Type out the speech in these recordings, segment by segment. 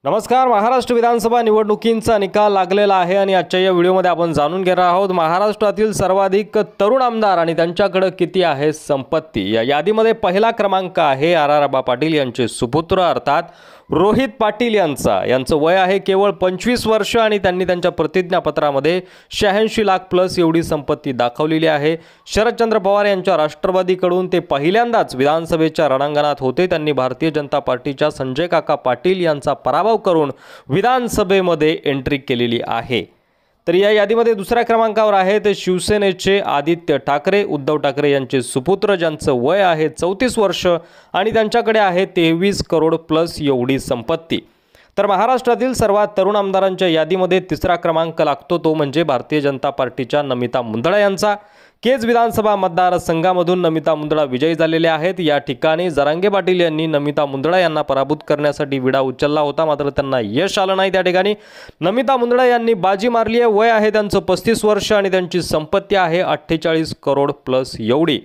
नमस्कार. महाराष्ट्र विधानसभा निवडणुकींचा निकाल लागलेला आहे आणि आजच्या या व्हिडिओमध्ये आपण जाणून घेणार आहोत महाराष्ट्रातील सर्वाधिक तरुण आमदार आणि त्यांच्याकडे किती आहे संपत्ती. या यादीमध्ये पहिला क्रमांक आहे आर आबा पाटील यांचे सुपुत्र अर्थात रोहित पाटील यांचं वय आहे केवळ 25 वर्ष आणि त्यांनी त्यांच्या प्रतिज्ञापत्रामध्ये 86 लाख प्लस एवढी संपत्ती दाखवलेली आहे. शरदचंद्र पवार यांच्या राष्ट्रवादीकडून ते पहिल्यांदाच विधानसभेच्या रणांगणात होते. त्यांनी भारतीय जनता पार्टीच्या संजय काका पाटील यांचा पराभव करून विधानसभेमध्ये एंट्री केलेली आहे. तर या यादीमध्ये दुसऱ्या क्रमांकावर आहे ते शिवसेनेचे आदित्य ठाकरे, उद्धव ठाकरे यांचे सुपुत्र, ज्यांचं वय आहे 34 वर्ष आणि त्यांच्याकडे आहे 23 करोड प्लस एवढी संपत्ती. तर महाराष्ट्रातील सर्वात तरुण आमदारांच्या यादीमध्ये तिसरा क्रमांक लागतो तो म्हणजे भारतीय जनता पार्टीच्या नमिता मुंदडा यांचा. केज विधानसभा मतदारसंघामधून नमिता मुंदडा विजयी झालेले आहेत. या ठिकाणी जरांगे पाटील यांनी नमिता मुंदडा यांना पराभूत करण्यासाठी विडा उचलला होता, मात्र त्यांना यश आलं नाही. त्या ठिकाणी नमिता मुंदडा यांनी बाजी मारली आहे. वय आहे त्यांचं 35 वर्ष आणि त्यांची संपत्ती आहे 48 करोड प्लस एवढी.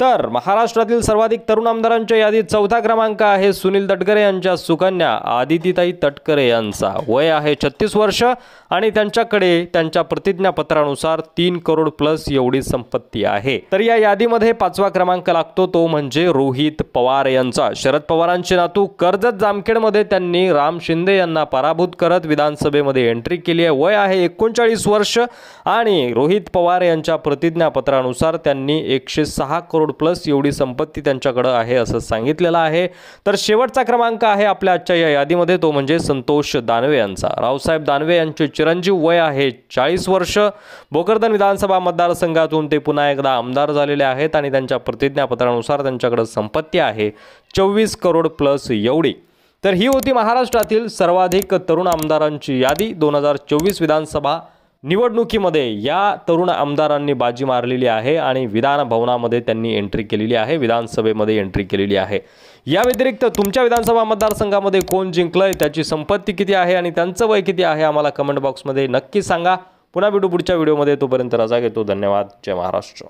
तर महाराष्ट्रातील सर्वाधिक तरुण आमदारांच्या यादीत चौथा क्रमांक आहे सुनील तटकरे यांच्या सुकन्या आदितीताई तटकरे यांचा. वय आहे 36 वर्ष आणि त्यांच्याकडे त्यांच्या प्रतिज्ञापत्रानुसार 3 करोड प्लस एवढी संपत्ती आहे. तर या यादीमध्ये पाचवा क्रमांक लागतो तो म्हणजे रोहित पवार यांचा. शरद पवारांचे नातू कर्जत जामखेडमध्ये त्यांनी राम शिंदे यांना पराभूत करत विधानसभेमध्ये एंट्री केली आहे. वय आहे 39 वर्ष आणि रोहित पवार यांच्या प्रतिज्ञापत्रानुसार त्यांनी 106 करोड प्लस एवढी संपत्ती त्यांच्याकडे आहे असं सांगितलेलं आहे. तर शेवटचा क्रमांक आहे आपल्या आजच्या या यादीमध्ये तो म्हणजे संतोष दानवे यांचा. रावसाहेब दानवे यांचे चिरंजीव, वय आहे 40 वर्ष. भोकरदन विधानसभा मतदारसंघातून ते पुन्हा एकदा आमदार झालेले आहेत आणि त्यांच्या प्रतिज्ञापत्रानुसार त्यांच्याकडे संपत्ती आहे 24 करोड प्लस एवढी. तर ही होती महाराष्ट्रातील सर्वाधिक तरुण आमदारांची यादी. 2024 विधानसभा निवडणुकीमध्ये या तरुण आमदारांनी बाजी मारलेली आहे आणि विधान भवनामध्ये त्यांनी एंट्री केलेली आहे, विधानसभेमध्ये एंट्री केलेली आहे. या व्यतिरिक्त तुमच्या विधानसभा मतदारसंघामध्ये कोण जिंकलंय, त्याची संपत्ती किती आहे आणि त्यांचं वय किती आहे आम्हाला कमेंट बॉक्समध्ये नक्की सांगा. पुन्हा भेटू पुढच्या व्हिडिओमध्ये. तोपर्यंत रजा घेतो. धन्यवाद. जय महाराष्ट्र.